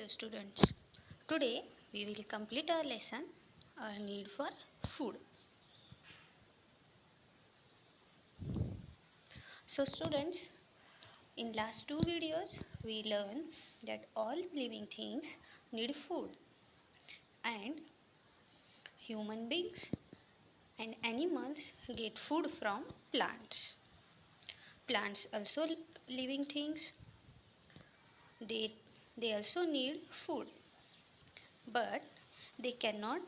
Hello students. Today we will complete our lesson our need for food. So students, in last two videos we learned that all living things need food and human beings and animals get food from plants. Plants also living things. They also need food, but they cannot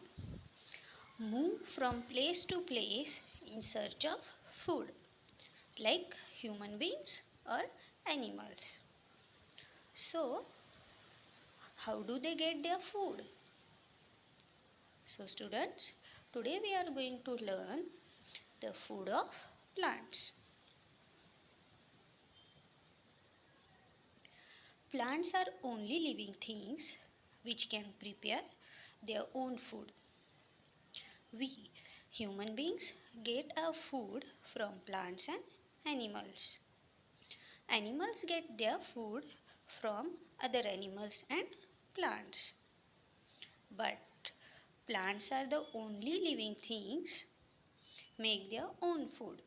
move from place to place in search of food like human beings or animals. So, how do they get their food? So, students, today we are going to learn the food of plants. Plants are only living things which can prepare their own food. We, human beings, get our food from plants and animals. Animals get their food from other animals and plants. But plants are the only living things make their own food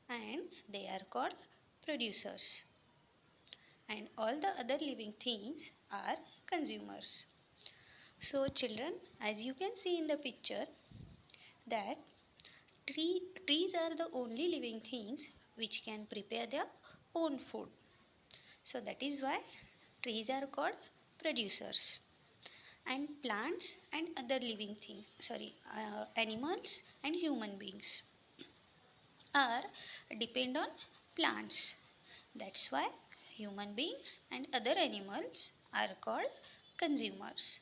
and they are called producers. And all the other living things are consumers. So children, as you can see in the picture that trees are the only living things which can prepare their own food. So that is why trees are called producers. And plants and other living things, animals and human beings are depend on plants. That's why human beings and other animals are called consumers.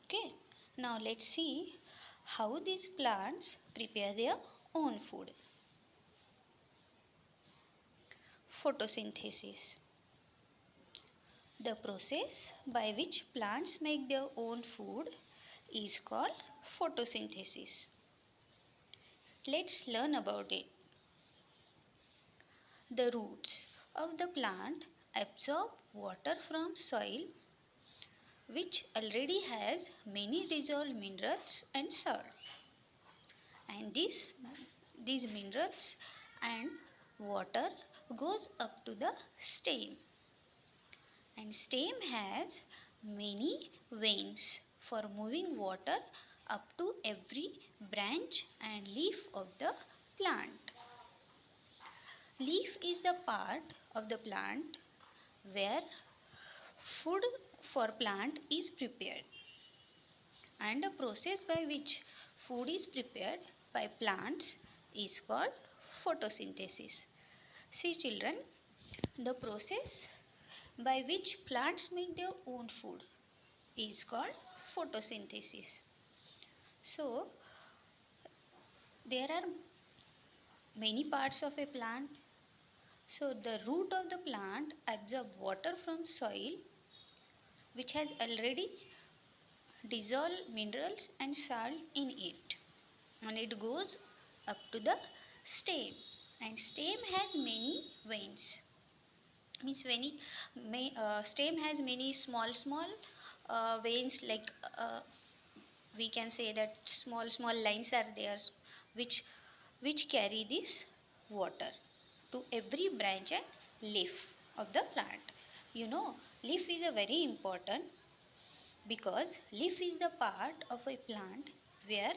Okay, now let's see how these plants prepare their own food. Photosynthesis. The process by which plants make their own food is called photosynthesis. Let's learn about it. The roots of the plant absorb water from soil which already has many dissolved minerals and salt. And these minerals and water goes up to the stem. And stem has many veins for moving water up to every branch and leaf of the plant. Leaf is the part of the plant where food for plant is prepared. And the process by which food is prepared by plants is called photosynthesis. See children, the process by which plants make their own food is called photosynthesis. So, there are many parts of a plant. So, the root of the plant absorbs water from soil which has already dissolved minerals and salt in it, and it goes up to the stem, and stem has many veins. Means stem has many small veins, like we can say that small lines are there which carry this water to every branch and leaf of the plant. You know, leaf is a very important because leaf is the part of a plant where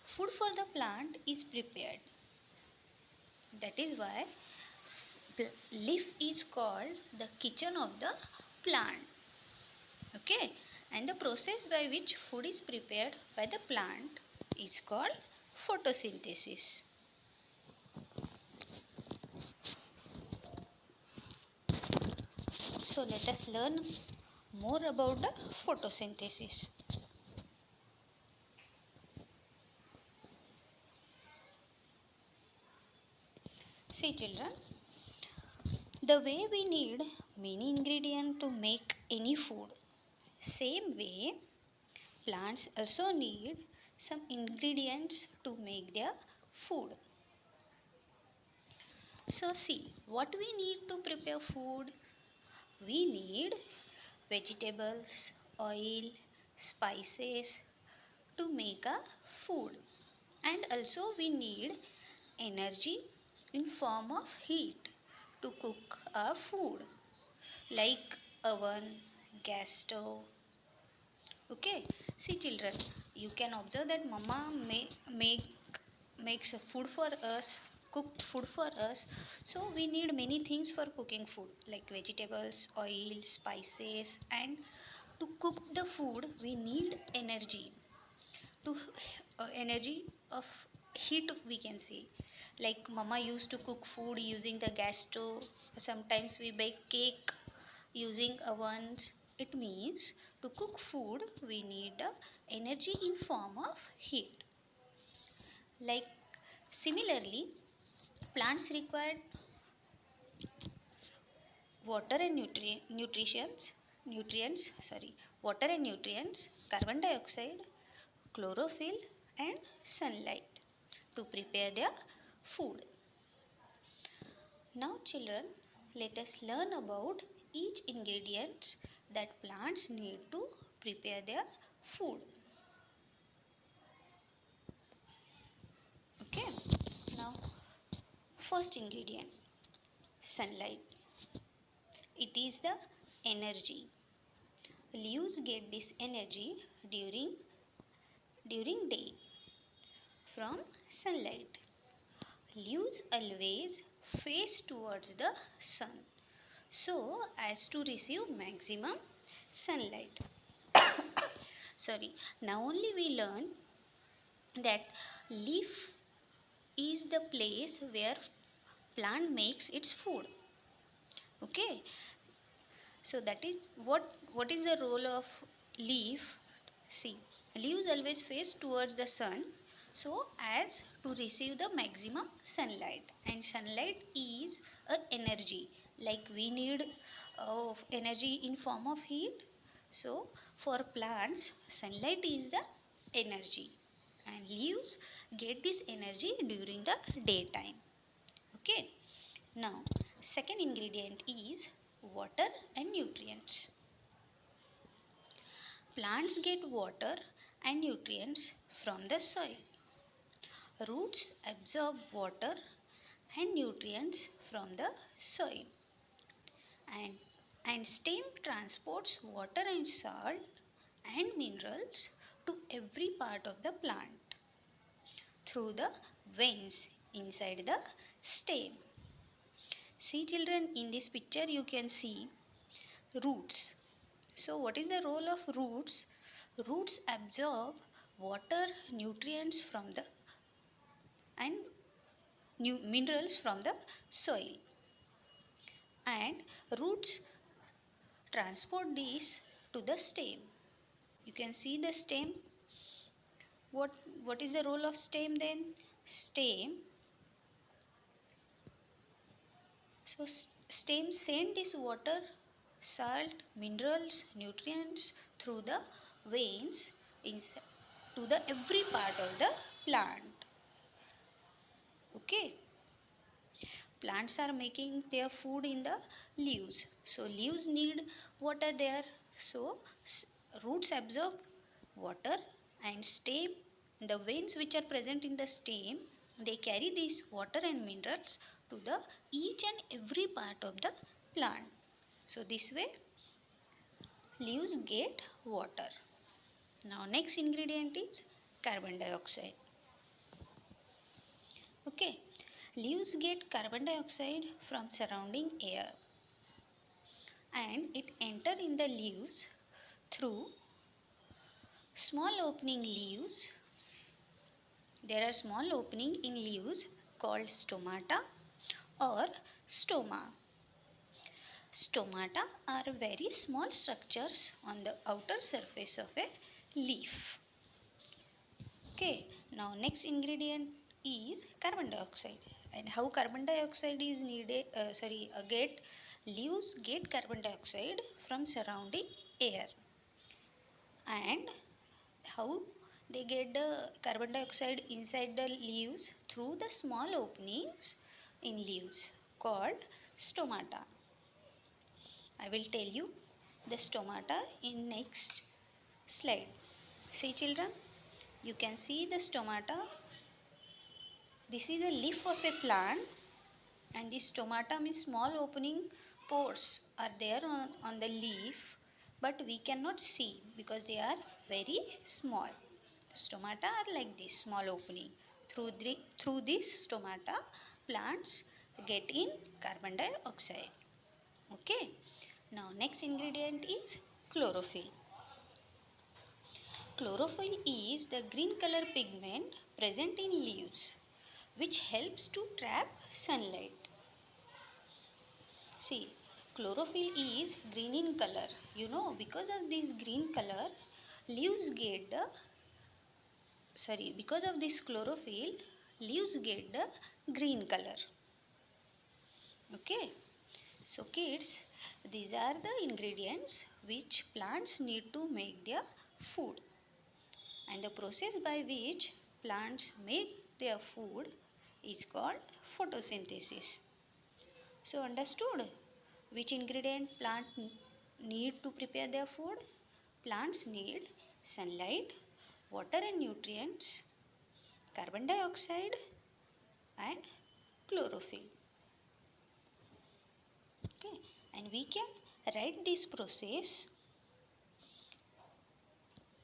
food for the plant is prepared. That is why leaf is called the kitchen of the plant. Okay, and the process by which food is prepared by the plant is called photosynthesis. So let us learn more about the photosynthesis. See children, the way we need many ingredients to make any food, same way plants also need some ingredients to make their food. So see, what we need to prepare food We need vegetables, oil, spices to make a food, and also we need energy in form of heat to cook our food, like oven, gas stove. Okay, see children, you can observe that mama makes food for us, cooked food for us. So we need many things for cooking food, like vegetables, oil, spices. And to cook the food we need energy, to energy of heat, we can say. Like mama used to cook food using the gas stove. Sometimes we bake cake using ovens. It means to cook food we need energy in form of heat. Like similarly, plants require water and water and nutrients, carbon dioxide, chlorophyll, and sunlight to prepare their food. Now, children, let us learn about each ingredients that plants need to prepare their food. Okay. Now, first ingredient, sunlight. It is the energy. Leaves get this energy during day from sunlight. Leaves always face towards the sun, so as to receive maximum sunlight. Sorry. Now only we learn that leaf is the place where plant makes its food. Okay, so that is what is the role of leaf. See, leaves always face towards the sun, so as to receive the maximum sunlight, and sunlight is a energy. Like we need energy in form of heat, so for plants sunlight is the energy, and leaves get this energy during the daytime. Okay. Now, second ingredient is water and nutrients. Plants get water and nutrients from the soil. Roots absorb water and nutrients from the soil. And, and stem transports water and salt and minerals to every part of the plant through the veins inside the stem. See children, in this picture you can see roots. So what is the role of roots? Roots absorb water, nutrients from the and minerals from the soil, and roots transport these to the stem. You can see the stem. What is the role of stem then? Stem. So stem send this water, salt, minerals, nutrients through the veins to the every part of the plant. Okay. Plants are making their food in the leaves. So leaves need water there. So roots absorb water, and stem, the veins which are present in the stem, they carry these water and minerals to the each and every part of the plant. So this way leaves get water. Now next ingredient is carbon dioxide. Okay, leaves get carbon dioxide from surrounding air, and it enter in the leaves through small opening leaves. There are small opening in leaves called stomata or stoma. Stomata are very small structures on the outer surface of a leaf. Okay, now next ingredient is carbon dioxide. And how carbon dioxide is needed, get leaves get carbon dioxide from surrounding air. And how they get the carbon dioxide inside the leaves? Through the small openings in leaves called stomata. I will tell you the stomata in next slide. See children, you can see the stomata. This is a leaf of a plant, and the stomata means small opening pores are there on the leaf, but we cannot see because they are very small. Stomata are like this small opening. Through this stomata, plants get in carbon dioxide. Okay. Now next ingredient is chlorophyll. Chlorophyll is the green color pigment present in leaves which helps to trap sunlight. See, chlorophyll is green in color. You know, because of this green color, leaves get the because of this chlorophyll, leaves get the green color. Okay. So kids, these are the ingredients which plants need to make their food. And the process by which plants make their food is called photosynthesis. So understood which ingredient plant need to prepare their food? Plants need sunlight, water and nutrients, carbon dioxide and chlorophyll. Okay, and we can write this process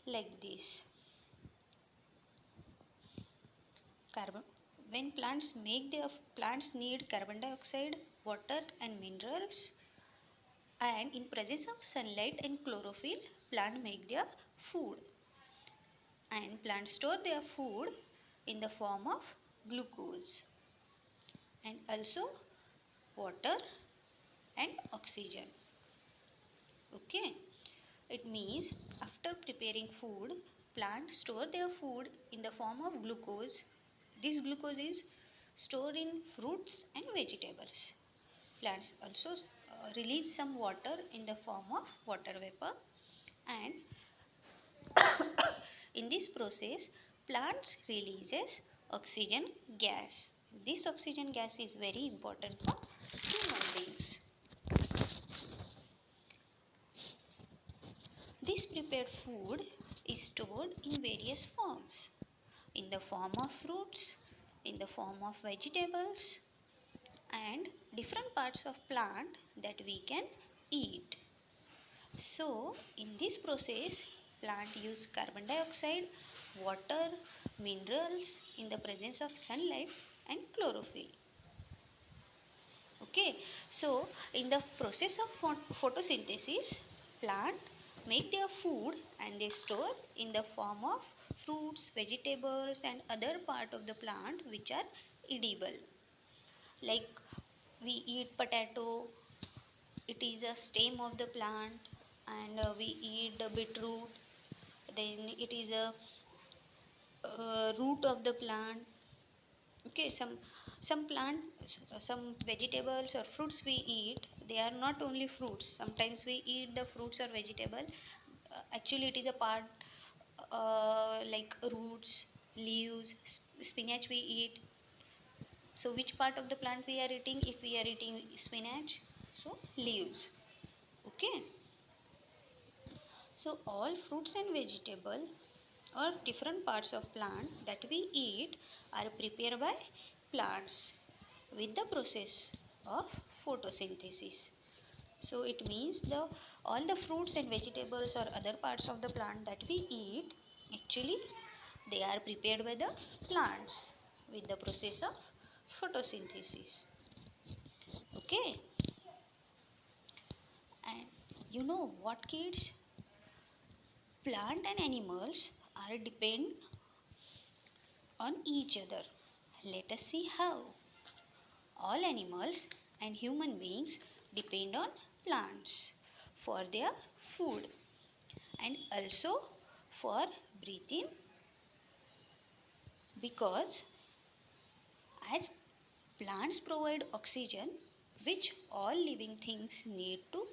like this. Carbon when plants need carbon dioxide, water and minerals, and in presence of sunlight and chlorophyll, plant make their food, and plants store their food in the form of glucose and also water and oxygen. Okay, it means after preparing food, plants store their food in the form of glucose. This glucose is stored in fruits and vegetables. Plants also release some water in the form of water vapor, and in this process plants releases oxygen gas. This oxygen gas is very important for human beings. This prepared food is stored in various forms, in the form of fruits, in the form of vegetables, and different parts of plant that we can eat. So in this process plant use carbon dioxide, water, minerals in the presence of sunlight and chlorophyll. Okay, so in the process of photosynthesis, plant make their food and they store in the form of fruits, vegetables and other part of the plant which are edible. Like we eat potato, it is a stem of the plant, and we eat the beetroot, then it is a root of the plant. Okay, some plant, some vegetables or fruits we eat, they are not only fruits. Sometimes we eat the fruits or vegetable, actually it is a part, like roots, leaves, spinach we eat. So which part of the plant we are eating? If we are eating spinach, so leaves. Okay, so all fruits and vegetable or different parts of plant that we eat are prepared by plants with the process of photosynthesis. So it means the all the fruits and vegetables or other parts of the plant that we eat, actually they are prepared by the plants with the process of photosynthesis. Okay, and you know what kids? Plant and animals are depend on each other. Let us see how. All animals and human beings depend on plants for their food and also for breathing, because as plants provide oxygen which all living things need to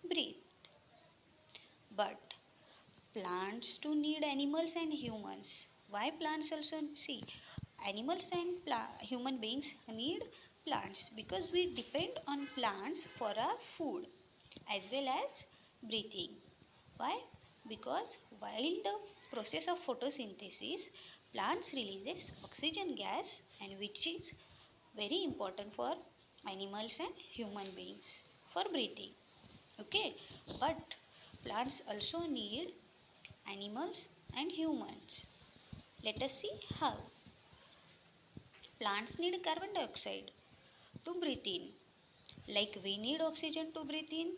breathe. But plants too need animals and humans. Why plants also? See, animals and human beings need plants because we depend on plants for our food. as well as breathing. Why? Because while the process of photosynthesis, plants releases oxygen gas, and which is very important for animals and human beings for breathing. Okay, but plants also need animals and humans. Let us see how. Plants need carbon dioxide to breathe in, like we need oxygen to breathe in.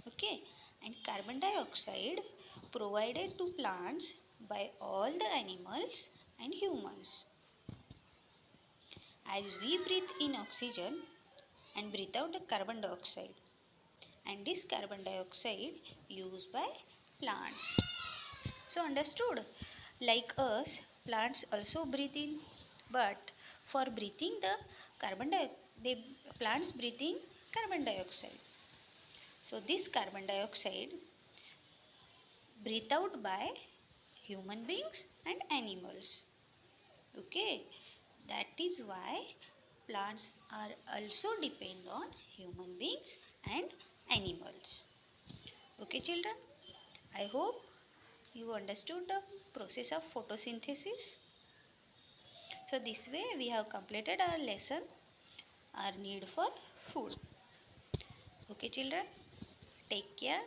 Okay, and carbon dioxide provided to plants by all the animals and humans. As we breathe in oxygen and breathe out the carbon dioxide, and this carbon dioxide used by plants. So understood? Like us, plants also breathe in, but for breathing the carbon dioxide, they plants breathe in carbon dioxide. So this carbon dioxide breathed out by human beings and animals. Okay, that is why plants are also depend on human beings and animals. Okay, children, I hope you understood the process of photosynthesis. So this way we have completed our lesson, our need for food. Okay, children, take care.